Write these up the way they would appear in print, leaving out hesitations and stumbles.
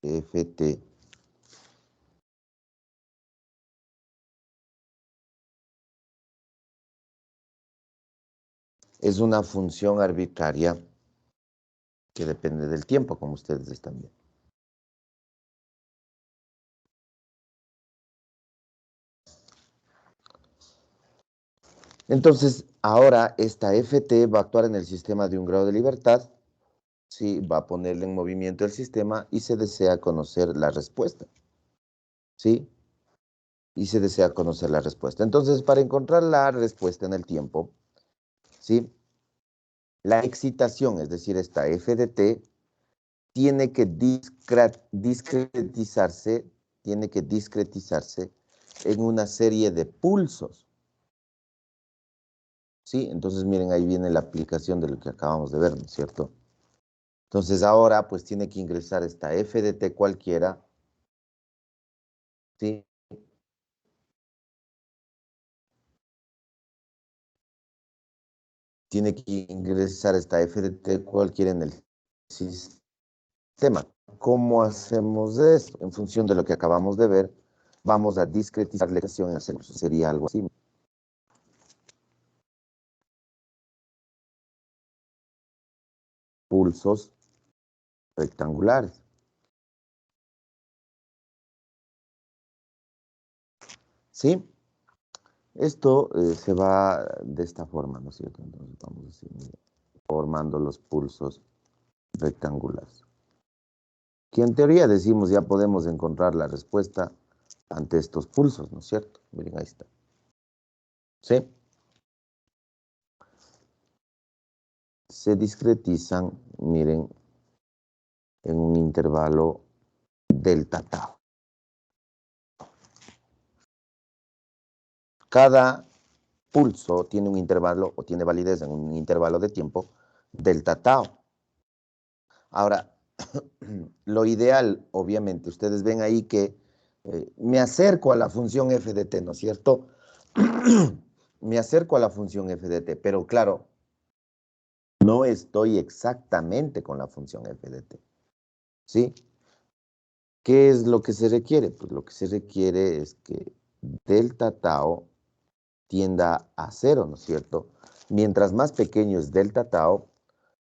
ft es una función arbitraria que depende del tiempo, como ustedes están viendo. Entonces, ahora esta ft va a actuar en el sistema de un grado de libertad, ¿sí? Va a ponerle en movimiento el sistema y se desea conocer la respuesta, ¿sí? Y se desea conocer la respuesta. Entonces, para encontrar la respuesta en el tiempo, ¿sí? La excitación, es decir, esta f de t, tiene que discretizarse en una serie de pulsos, ¿sí? Entonces, miren, ahí viene la aplicación de lo que acabamos de ver, ¿no es cierto? Entonces, ahora, pues, tiene que ingresar esta f de t cualquiera, ¿sí? Tiene que ingresar esta f de t cualquiera en el sistema. ¿Cómo hacemos esto? En función de lo que acabamos de ver, vamos a discretizar la ecuación en hacer. Sería algo así. Pulsos rectangulares. ¿Sí? Esto se va de esta forma, ¿no es cierto? Entonces vamos a decir, mira, formando los pulsos rectangulares. Que en teoría decimos ya podemos encontrar la respuesta ante estos pulsos, ¿no es cierto? Miren, ahí está. ¿Sí? Se discretizan, miren, en un intervalo delta tau. Cada pulso tiene un intervalo o tiene validez en un intervalo de tiempo delta tau. Ahora, lo ideal, obviamente, ustedes ven ahí que me acerco a la función f de t, ¿no es cierto? Me acerco a la función f de t, pero claro, no estoy exactamente con la función f de t, ¿sí? ¿Qué es lo que se requiere? Pues lo que se requiere es que delta tau tienda a cero, ¿no es cierto? Mientras más pequeño es delta tau,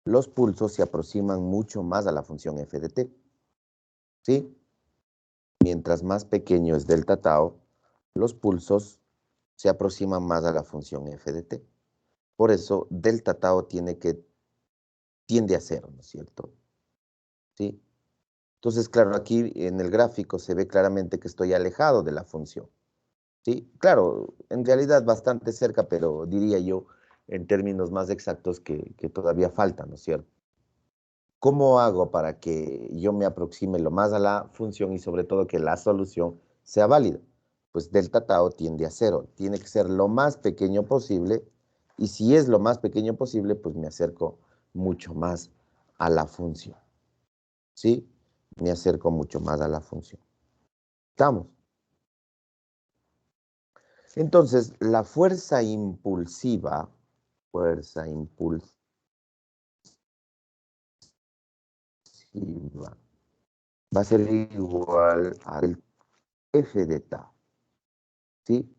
los pulsos se aproximan mucho más a la función f de t, ¿sí? Mientras más pequeño es delta tau, los pulsos se aproximan más a la función f de t. Por eso, delta tau tiende a cero, ¿no es cierto? ¿Sí? Entonces, claro, aquí en el gráfico se ve claramente que estoy alejado de la función. ¿Sí? Claro, en realidad bastante cerca, pero diría yo en términos más exactos que todavía falta, ¿no es cierto? ¿Cómo hago para que yo me aproxime lo más a la función y sobre todo que la solución sea válida? Pues delta tau tiende a cero, tiene que ser lo más pequeño posible y si es lo más pequeño posible, pues me acerco mucho más a la función, ¿sí? Me acerco mucho más a la función. ¿Estamos? Entonces, la fuerza impulsiva va a ser igual al f de tau, ¿sí?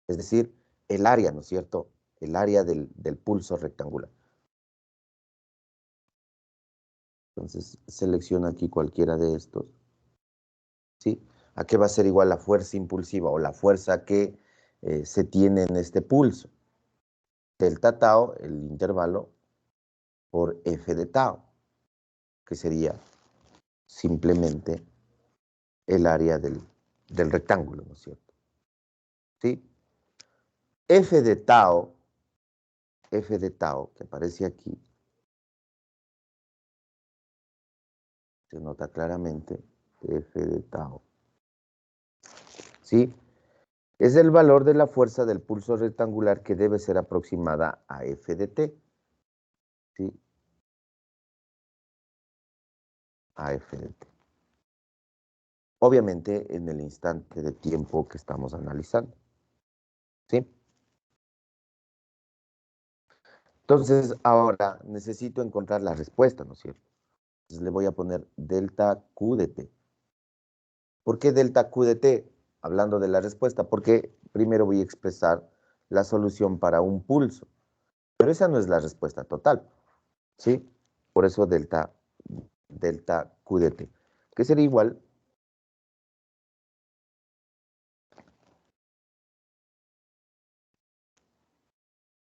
Es decir, el área, ¿no es cierto? El área del pulso rectangular. Entonces, selecciona aquí cualquiera de estos, ¿sí? ¿A qué va a ser igual la fuerza impulsiva o la fuerza que se tiene en este pulso? Delta tau, el intervalo, por f de tau, que sería simplemente el área del rectángulo, ¿no es cierto? ¿Sí? F de tau, que aparece aquí, se nota claramente, f de tau, ¿sí? Es el valor de la fuerza del pulso rectangular que debe ser aproximada a f de t, ¿sí? A f de t. Obviamente en el instante de tiempo que estamos analizando, ¿sí? Entonces, ahora necesito encontrar la respuesta, ¿no es cierto? Entonces le voy a poner delta q de t. ¿Por qué delta Q de T? Hablando de la respuesta, porque primero voy a expresar la solución para un pulso. Pero esa no es la respuesta total, ¿sí? Por eso delta Q de T, que sería igual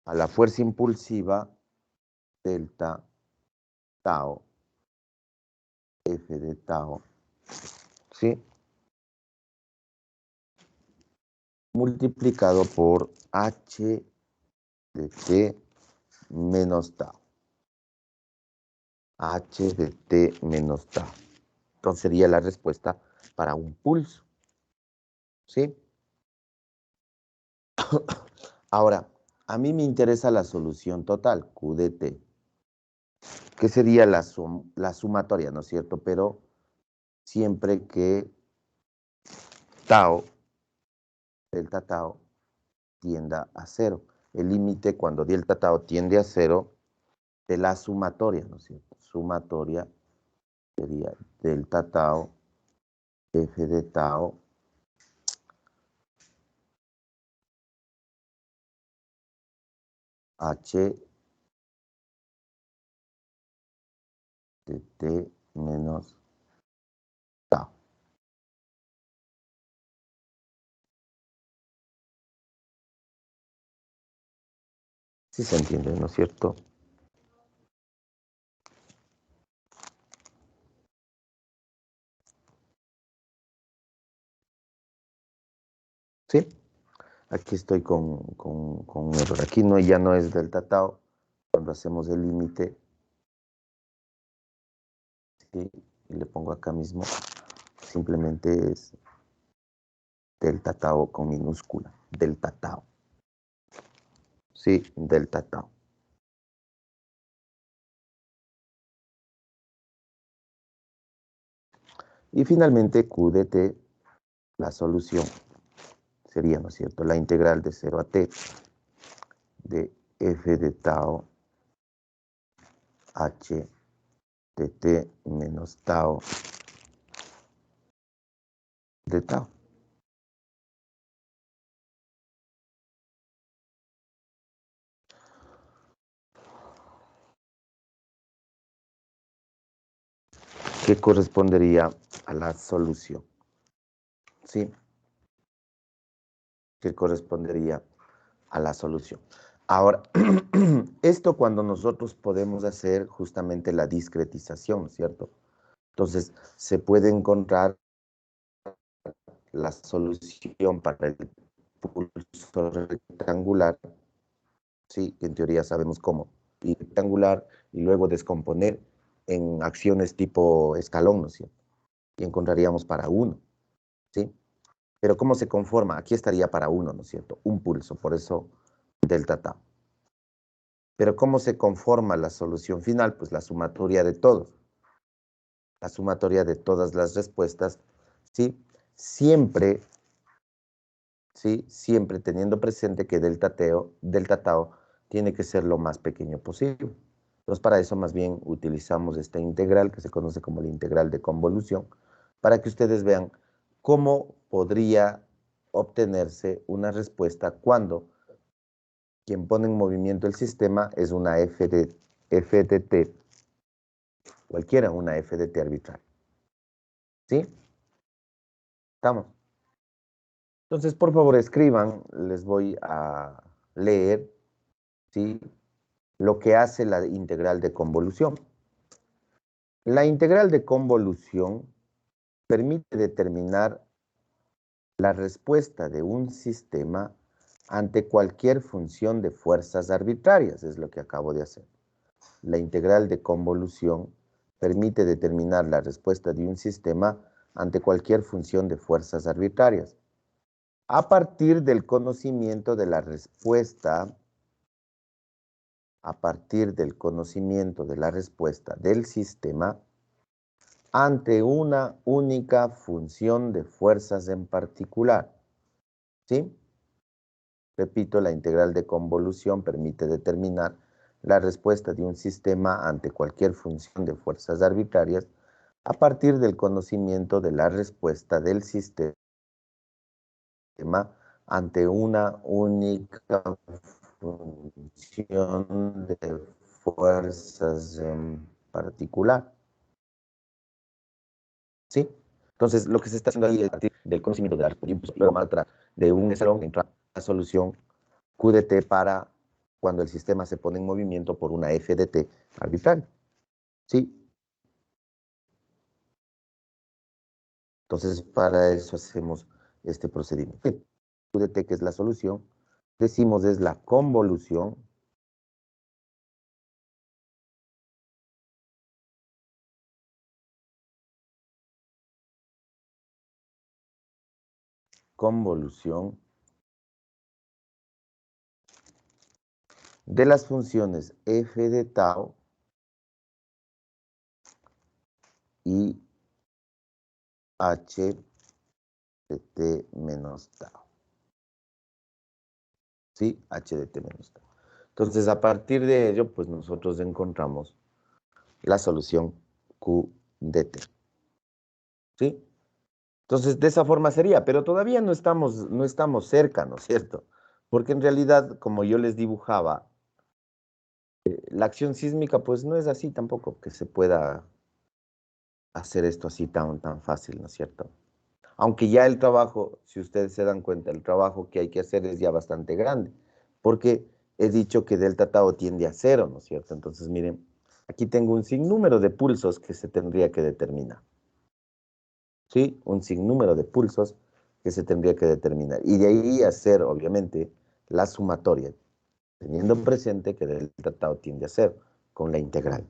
a la fuerza impulsiva delta tau, F de tau, ¿sí? Multiplicado por H de T menos tau. H de T menos tau. Entonces sería la respuesta para un pulso, ¿sí? Ahora, a mí me interesa la solución total, Q de T, que sería la sumatoria, ¿no es cierto? Pero siempre que tau, delta tau, tienda a cero. El límite cuando delta tau tiende a cero de la sumatoria, ¿no es cierto? Sumatoria sería delta tau, F de tau, H de T menos tau. ¿Sí se entiende, no es cierto? ¿Sí? Aquí estoy con un error. Aquí no, ya no es delta tau. Cuando hacemos el límite, ¿sí? Y le pongo acá mismo, simplemente es delta tau con minúscula. Delta tau. Sí, delta tau. Y finalmente Q de T, la solución sería, ¿no es cierto?, la integral de 0 a T de F de tau H de T menos tau de tau. Que correspondería a la solución, ¿sí? Que correspondería a la solución. Ahora, esto cuando nosotros podemos hacer justamente la discretización, ¿cierto? Entonces, se puede encontrar la solución para el pulso rectangular, ¿sí? Que en teoría sabemos cómo, y rectangular, y luego descomponer en acciones tipo escalón, ¿no es cierto? Y encontraríamos para uno, ¿sí? Pero ¿cómo se conforma? Aquí estaría para uno, ¿no es cierto? Un pulso, por eso delta tau. Pero ¿cómo se conforma la solución final? Pues la sumatoria de todos. La sumatoria de todas las respuestas, ¿sí? Siempre, ¿sí? Siempre teniendo presente que delta tau tiene que ser lo más pequeño posible. Entonces, para eso más bien utilizamos esta integral que se conoce como la integral de convolución, para que ustedes vean cómo podría obtenerse una respuesta cuando quien pone en movimiento el sistema es una FDT, cualquiera, una FDT arbitraria. ¿Sí? ¿Estamos? Entonces, por favor, escriban, les voy a leer, ¿sí?, lo que hace la integral de convolución. La integral de convolución permite determinar la respuesta de un sistema ante cualquier función de fuerzas arbitrarias, es lo que acabo de hacer. La integral de convolución permite determinar la respuesta de un sistema ante cualquier función de fuerzas arbitrarias. A partir del conocimiento de la respuesta, del sistema ante una única función de fuerzas en particular. ¿Sí? Repito, la integral de convolución permite determinar la respuesta de un sistema ante cualquier función de fuerzas arbitrarias a partir del conocimiento de la respuesta del sistema ante una única función de fuerzas en particular. ¿Sí? Entonces, lo que se está haciendo ahí es a partir del conocimiento de la respuesta, luego más atrás, de un escalón, entra la solución Q de t para cuando el sistema se pone en movimiento por una F de t arbitraria. ¿Sí? Entonces, para eso hacemos este procedimiento. Q de t, que es la solución, decimos es la convolución de las funciones f de tau y h de t menos tau. ¿Sí? H de t menos tau. Entonces, a partir de ello, pues nosotros encontramos la solución Q de t. ¿Sí? Entonces, de esa forma sería, pero todavía no estamos cerca, ¿no es cierto? Porque en realidad, como yo les dibujaba, la acción sísmica, pues no es así tampoco, que se pueda hacer esto así tan fácil, ¿no es cierto? Aunque ya el trabajo, si ustedes se dan cuenta, el trabajo que hay que hacer es ya bastante grande, porque he dicho que delta tau tiende a cero, ¿no es cierto? Entonces, miren, aquí tengo un sinnúmero de pulsos que se tendría que determinar. ¿Sí? Un sinnúmero de pulsos que se tendría que determinar. Y de ahí hacer, obviamente, la sumatoria, teniendo presente que delta tau tiende a cero con la integral.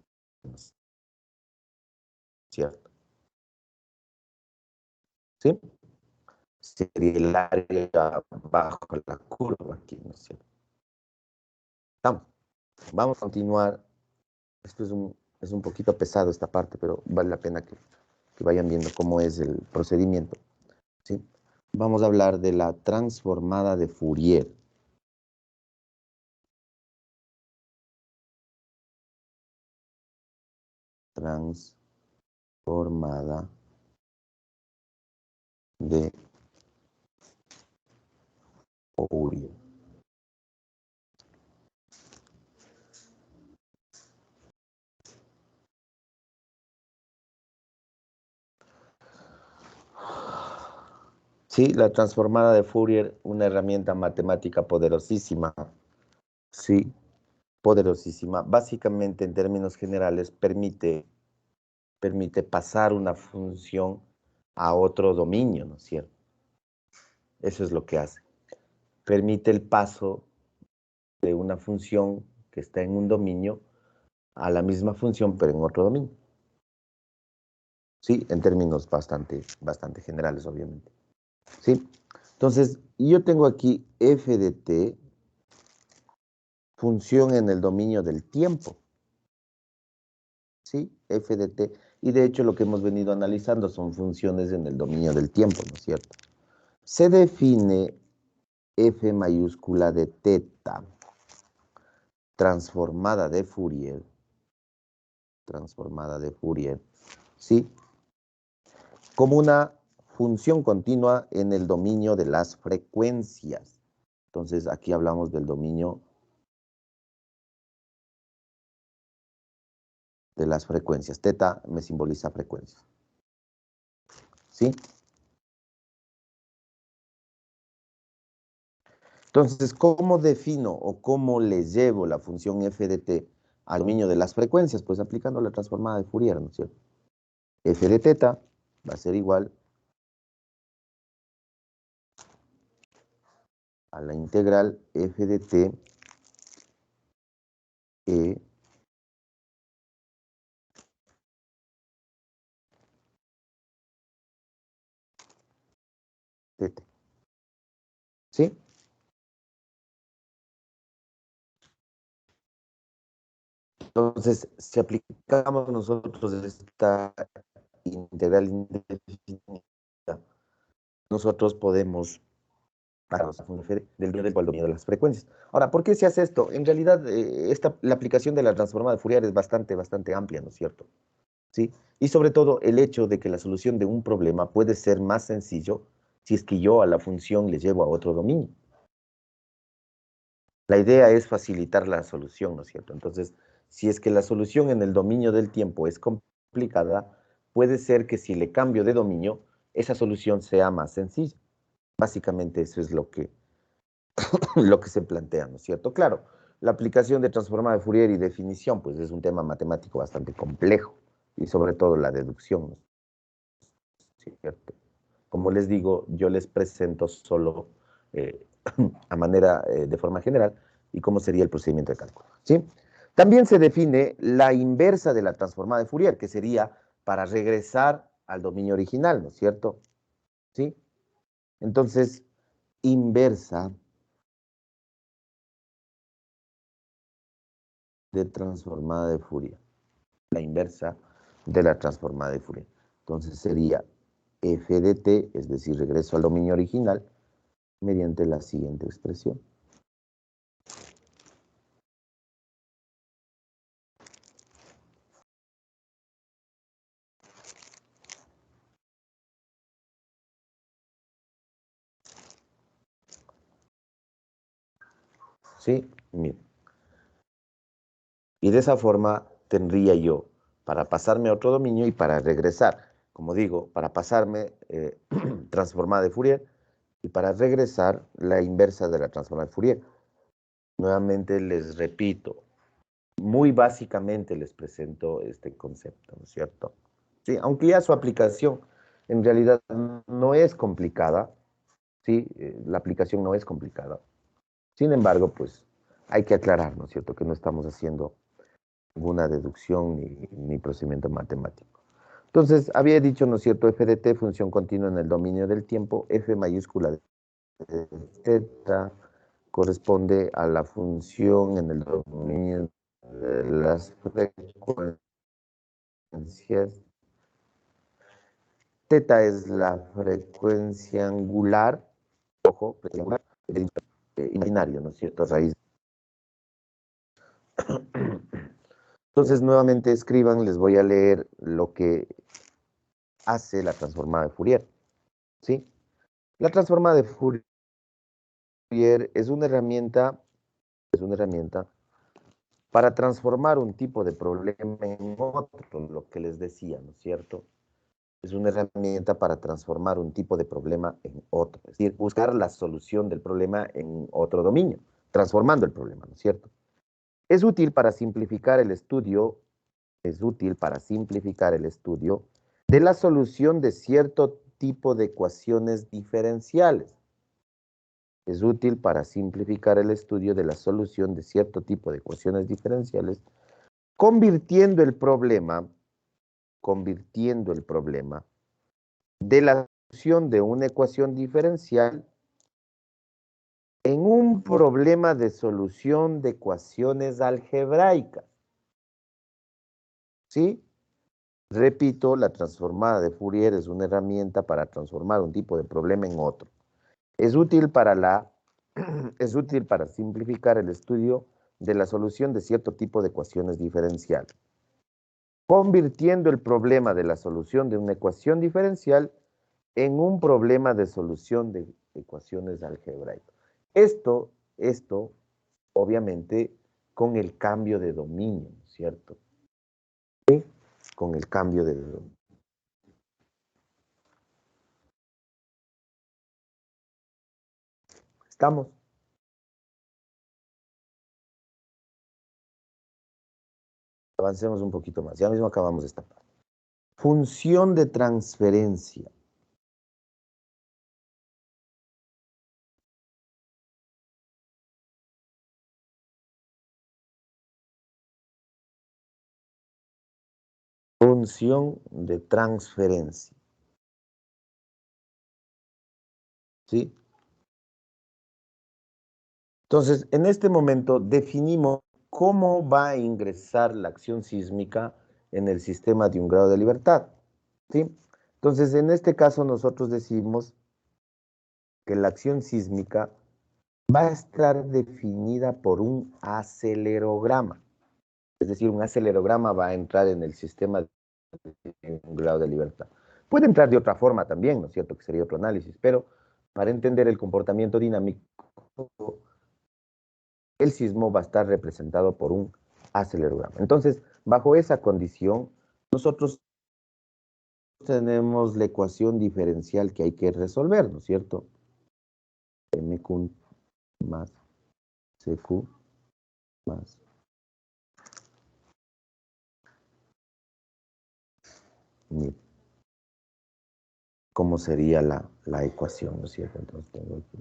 ¿Cierto? ¿Sí? Sería el área bajo la curva aquí, ¿no es cierto? Vamos a continuar. Esto es un poquito pesado esta parte, pero vale la pena que vayan viendo cómo es el procedimiento. ¿Sí? Vamos a hablar de la transformada de Fourier. Transformada de Fourier. Sí, la transformada de Fourier, una herramienta matemática poderosísima. Sí, poderosísima. Básicamente, en términos generales, permite pasar una función a otro dominio, ¿no es cierto? Eso es lo que hace. Permite el paso de una función que está en un dominio a la misma función, pero en otro dominio. Sí, en términos bastante generales, obviamente. Sí, entonces, yo tengo aquí f de t, función en el dominio del tiempo. ¿Sí? F de t. Y de hecho lo que hemos venido analizando son funciones en el dominio del tiempo, ¿no es cierto? Se define f mayúscula de teta transformada de Fourier, ¿sí? Como una función continua en el dominio de las frecuencias. Entonces aquí hablamos del dominio de las frecuencias. Teta me simboliza frecuencias. ¿Sí? Entonces, ¿cómo defino o cómo le llevo la función f de t al dominio de las frecuencias? Pues aplicando la transformada de Fourier, ¿no es cierto? F de teta va a ser igual a la integral f de t e de t. ¿Sí? Entonces, si aplicamos nosotros esta integral indefinida, nosotros podemos para los del dominio de las frecuencias. Ahora, ¿por qué se hace esto? En realidad, la aplicación de la transformada de Fourier es bastante amplia, ¿no es cierto? ¿sí? Y sobre todo el hecho de que la solución de un problema puede ser más sencillo si es que yo a la función le llevo a otro dominio. La idea es facilitar la solución, ¿no es cierto? Entonces, si es que la solución en el dominio del tiempo es complicada, puede ser que si le cambio de dominio, esa solución sea más sencilla. Básicamente eso es lo que se plantea, ¿no es cierto? Claro, la aplicación de transformada de Fourier y definición, pues es un tema matemático bastante complejo, y sobre todo la deducción, ¿no es cierto? Como les digo, yo les presento solo eh, de forma general, y cómo sería el procedimiento de cálculo, ¿sí? También se define la inversa de la transformada de Fourier, que sería para regresar al dominio original, ¿no es cierto? ¿Sí? Entonces, inversa de transformada de Fourier. La inversa de la transformada de Fourier. Entonces sería f de t, es decir, regreso al dominio original, mediante la siguiente expresión. ¿Sí? Miren. Y de esa forma tendría yo para pasarme a otro dominio y para regresar. Como digo, para pasarme transformada de Fourier y para regresar la inversa de la transformada de Fourier. Nuevamente les repito, muy básicamente les presento este concepto, ¿no es cierto? Sí, aunque ya su aplicación en realidad no es complicada, ¿sí? La aplicación no es complicada. Sin embargo, pues hay que aclarar, ¿no es cierto?, que no estamos haciendo ninguna deducción ni procedimiento matemático. Entonces, había dicho, ¿no es cierto?, f de t, función continua en el dominio del tiempo, f mayúscula de θ corresponde a la función en el dominio de las frecuencias. Θ es la frecuencia angular, ojo, angular, imaginario, ¿no es cierto?, raíz. Entonces, nuevamente escriban, les voy a leer lo que hace la transformada de Fourier, ¿sí? La transformada de Fourier es una herramienta para transformar un tipo de problema en otro, lo que les decía, ¿no es cierto? Es una herramienta para transformar un tipo de problema en otro, es decir, buscar la solución del problema en otro dominio, transformando el problema, ¿no es cierto? Es útil para simplificar el estudio, de la solución de cierto tipo de ecuaciones diferenciales. Es útil para simplificar el estudio de la solución de cierto tipo de ecuaciones diferenciales, convirtiendo el problema de la solución de una ecuación diferencial en un problema de solución de ecuaciones algebraicas. ¿Sí? Repito, la transformada de Fourier es una herramienta para transformar un tipo de problema en otro. Es útil para simplificar el estudio de la solución de cierto tipo de ecuaciones diferenciales, convirtiendo el problema de la solución de una ecuación diferencial en un problema de solución de ecuaciones algebraicas. Esto, obviamente, con el cambio de dominio, ¿cierto? ¿Sí? Con el cambio de dominio. ¿Estamos? Avancemos un poquito más. Ya mismo acabamos esta parte. Función de transferencia. Función de transferencia. ¿Sí? Entonces, en este momento definimos cómo va a ingresar la acción sísmica en el sistema de un grado de libertad. ¿Sí? Entonces, en este caso nosotros decimos que la acción sísmica va a estar definida por un acelerograma. Es decir, un acelerograma va a entrar en el sistema un grado de libertad. Puede entrar de otra forma también, ¿no es cierto? Que sería otro análisis, pero para entender el comportamiento dinámico, el sismo va a estar representado por un acelerograma. Entonces, bajo esa condición, nosotros tenemos la ecuación diferencial que hay que resolver, ¿no es cierto? MQ más CQ más mil. ¿Cómo sería la ecuación, ¿no es cierto? Entonces tengo aquí.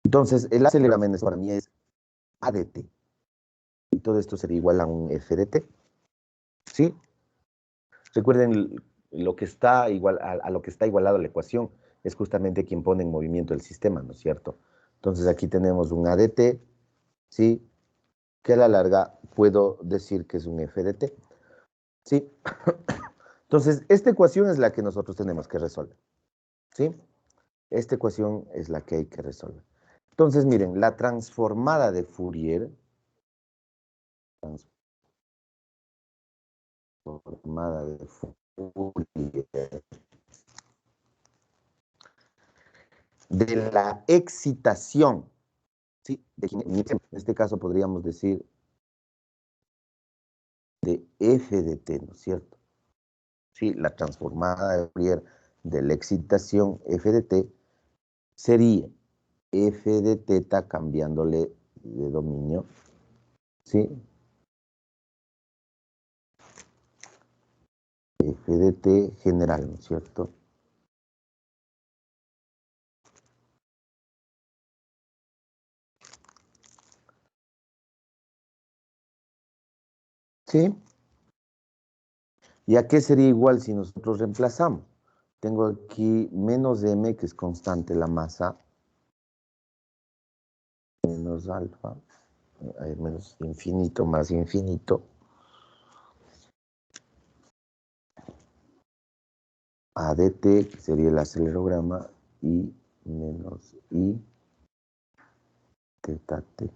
Entonces, el aceleramiento para mí es ADT. Y todo esto sería igual a un FDT. ¿Sí? Recuerden, lo que está igual, a lo que está igualado a la ecuación es justamente quien pone en movimiento el sistema, ¿no es cierto? Entonces aquí tenemos un ADT, ¿sí? Que a la larga puedo decir que es un FDT, ¿sí? Entonces, esta ecuación es la que nosotros tenemos que resolver, ¿sí? Esta ecuación es la que hay que resolver. Entonces, miren, la transformada de Fourier, transformada de Fourier, de la excitación, ¿sí? En este caso podríamos decir de f de t, ¿no es cierto? Sí, la transformada de Fourier de la excitación f de t sería f de teta cambiándole de dominio, ¿sí? F de t general, ¿no es cierto? ¿Sí? ¿Y a qué sería igual si nosotros reemplazamos? Tengo aquí menos m, que es constante la masa, menos alfa, menos infinito más infinito, a dt, que sería el acelerograma, y menos i teta t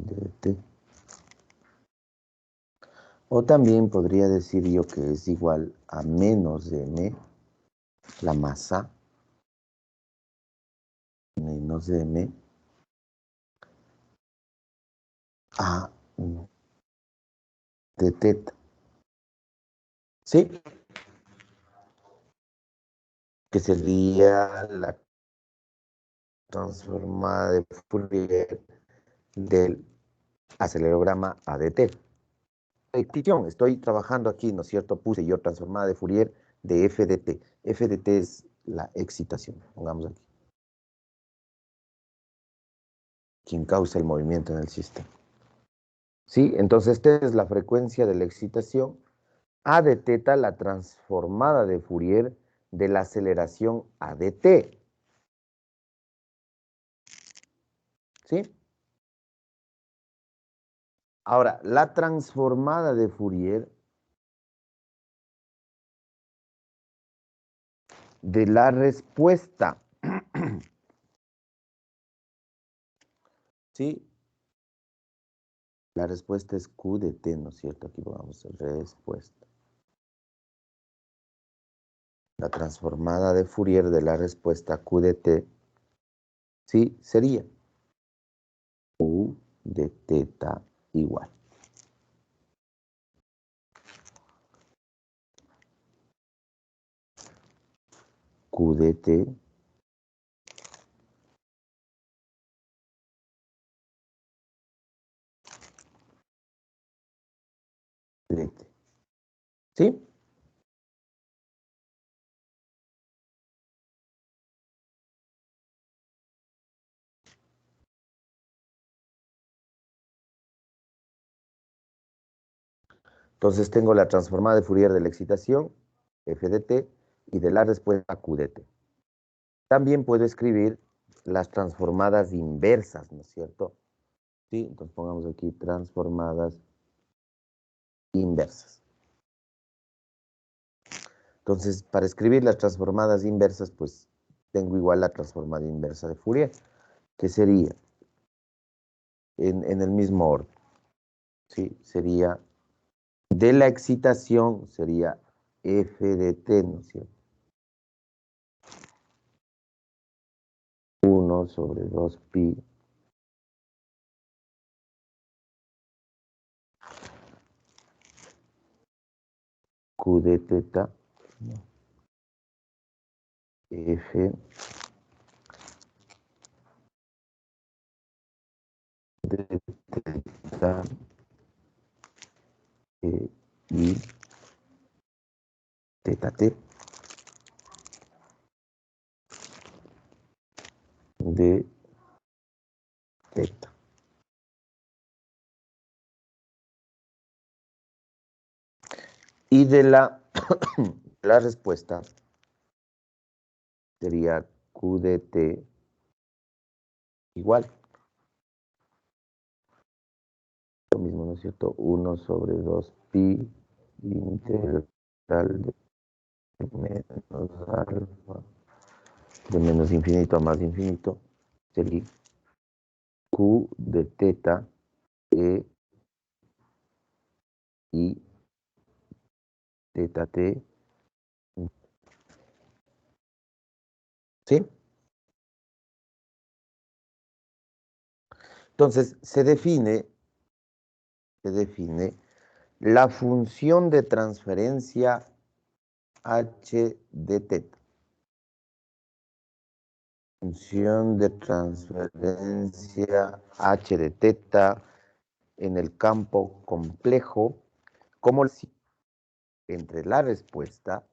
dt. O también podría decir yo que es igual a menos de m, la masa, menos de m, a de teta. ¿Sí? Que sería la transformada de Fourier del acelerograma ADT. Excitación, estoy trabajando aquí, ¿no es cierto? Puse yo transformada de Fourier de f de t. F de t es la excitación, pongamos aquí. Quien causa el movimiento en el sistema. ¿Sí? Entonces, esta es la frecuencia de la excitación. A de teta, la transformada de Fourier de la aceleración ADT. ¿Sí? Ahora, la transformada de Fourier de la respuesta. ¿Sí? La respuesta es Q de T, ¿no es cierto? Aquí vamos a respuesta. La transformada de Fourier de la respuesta Q de T, ¿sí? Sería Q de teta igual. Q de T de T. ¿Sí? Entonces tengo la transformada de Fourier de la excitación, F de T, y de la respuesta Q de T. También puedo escribir las transformadas inversas, ¿no es cierto? ¿sí? Entonces pongamos aquí transformadas inversas. Entonces, para escribir las transformadas inversas, pues tengo igual la transformada inversa de Fourier, que sería en el mismo orden, ¿sí? Sería de la excitación, sería f de t, ¿no es cierto? 1 sobre 2 pi q de teta f de teta y teta t de teta. Y de la respuesta sería q de t igual. Lo mismo, ¿no es cierto? 1 sobre 2 pi integral de menos alfa, de menos infinito a más infinito, sería q de teta y teta t, ¿sí? Entonces, se define la función de transferencia h de teta. Función de transferencia h de teta en el campo complejo, como entre la respuesta,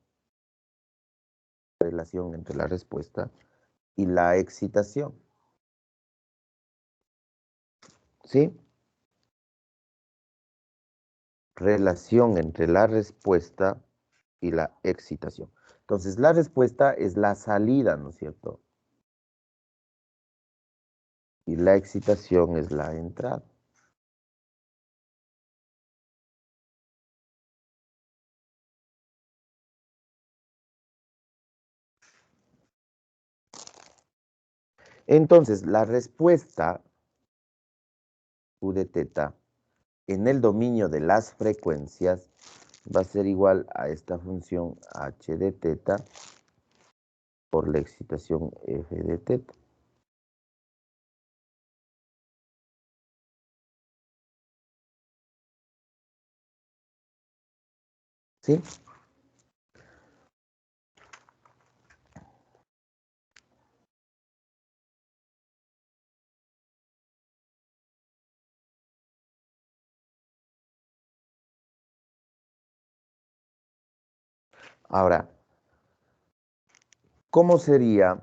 relación entre la respuesta y la excitación. ¿Sí? Relación entre la respuesta y la excitación. Entonces, la respuesta es la salida, ¿no es cierto? Y la excitación es la entrada. Entonces, la respuesta U de teta en el dominio de las frecuencias va a ser igual a esta función h de teta por la excitación f de teta. ¿Sí? Ahora, ¿cómo sería,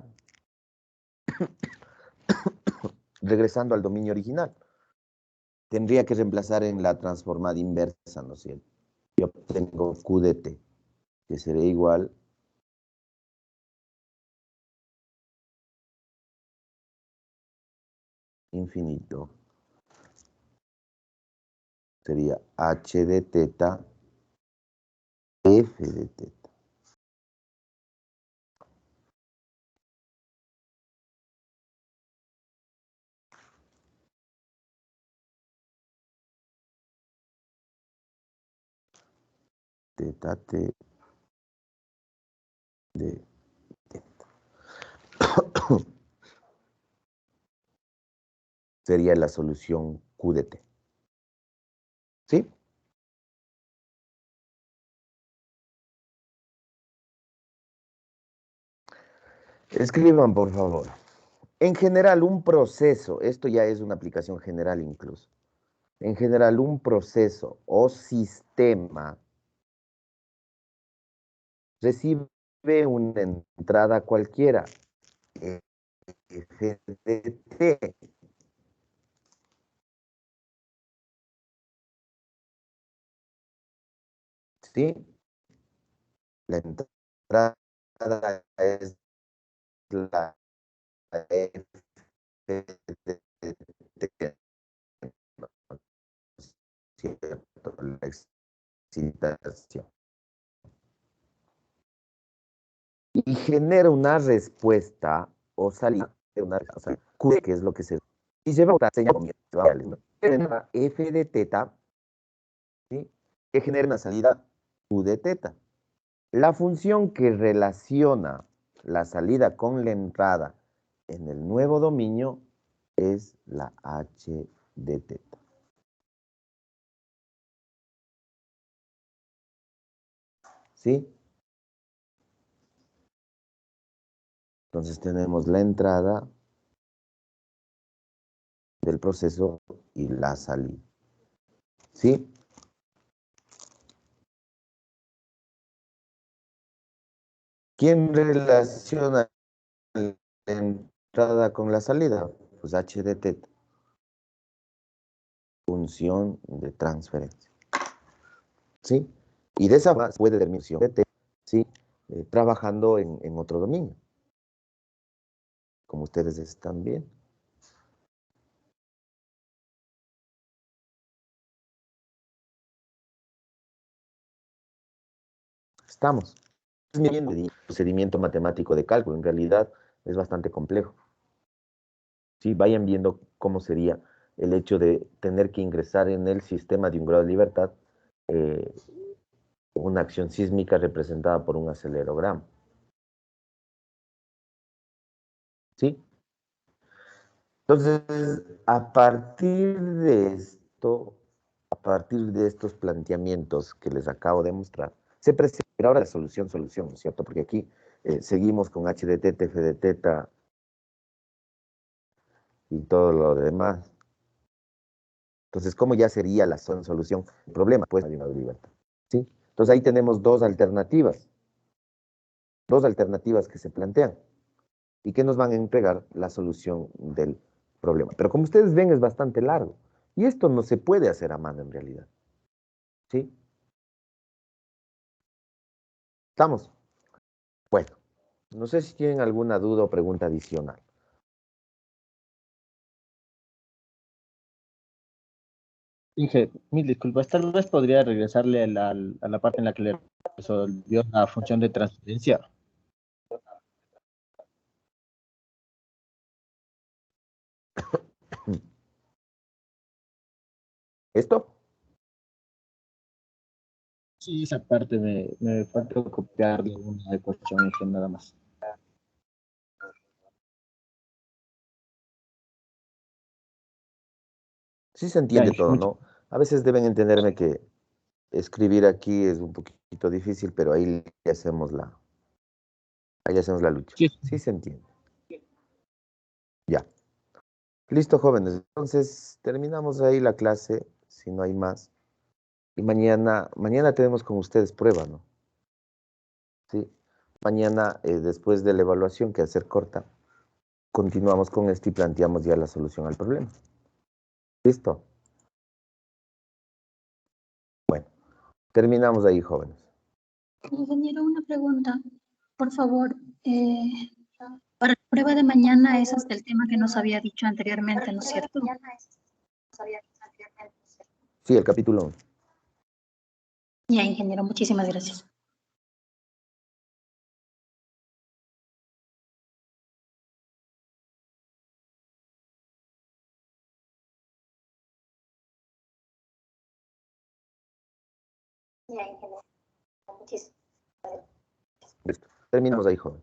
regresando al dominio original? Tendría que reemplazar en la transformada inversa, ¿no es cierto? Yo obtengo Q de t, que sería igual infinito. Sería h de teta, f de teta. Teta t de teta. Sería la solución Q de t. ¿Sí? Escriban, por favor. En general, un proceso, esto ya es una aplicación general incluso. En general, un proceso o sistema recibe una entrada cualquiera, f de t, ¿sí? La entrada es la f de t, ¿cierto? La excitación. Y genera una respuesta o salida de una respuesta, Q, que es lo que se... Y lleva una señal, ¿no? F de teta, ¿sí? Que genera una salida Q de teta. La función que relaciona la salida con la entrada en el nuevo dominio es la H de teta. ¿Sí? Entonces tenemos la entrada del proceso y la salida. ¿Sí? ¿Quién relaciona la entrada con la salida? Pues H de teta. Función de transferencia. ¿Sí? Y de esa forma puede determinar de teta, ¿sí? Trabajando en otro dominio. Como ustedes están viendo. Estamos. Es el procedimiento matemático de cálculo. En realidad es bastante complejo. ¿Sí? Vayan viendo cómo sería el hecho de tener que ingresar en el sistema de un grado de libertad eh, una acción sísmica representada por un acelerogramo. ¿Sí? Entonces, a partir de esto, a partir de estos planteamientos que les acabo de mostrar, se presenta ahora la solución, ¿no es cierto? Porque aquí seguimos con h de teta, f de teta y todo lo demás. Entonces, ¿cómo ya sería la solución? El problema, pues, de una libertad. ¿Sí? Entonces, ahí tenemos dos alternativas que se plantean y que nos van a entregar la solución del problema. Pero como ustedes ven, es bastante largo. Y esto no se puede hacer a mano en realidad. ¿Sí? ¿Estamos? Bueno, no sé si tienen alguna duda o pregunta adicional. Inge, mil disculpas, tal vez podría regresarle a la parte en la que le resolvió la función de transferencia. ¿Esto? Sí, esa parte me falta copiarle una ecuación, Inge, nada más. Sí se Ya, entiende Inge, todo, muchas ¿no? A veces deben entenderme que escribir aquí es un poquito difícil, pero ahí hacemos la lucha. gracias. Sí se entiende. Ya. Listo, jóvenes. Entonces, terminamos ahí la clase, si no hay más. Y mañana tenemos con ustedes prueba, ¿no? Sí. Mañana, después de la evaluación, que va a ser corta, continuamos con esto y planteamos ya la solución al problema. ¿Listo? Bueno, terminamos ahí, jóvenes. Ingeniero, una pregunta, por favor. Para la prueba de mañana es hasta el tema que nos había dicho anteriormente, ¿no es cierto? Sí, el capítulo 1. Ya, ingeniero, muchísimas gracias. Ya, ingeniero, muchísimas gracias. Listo. Terminamos ahí, joven.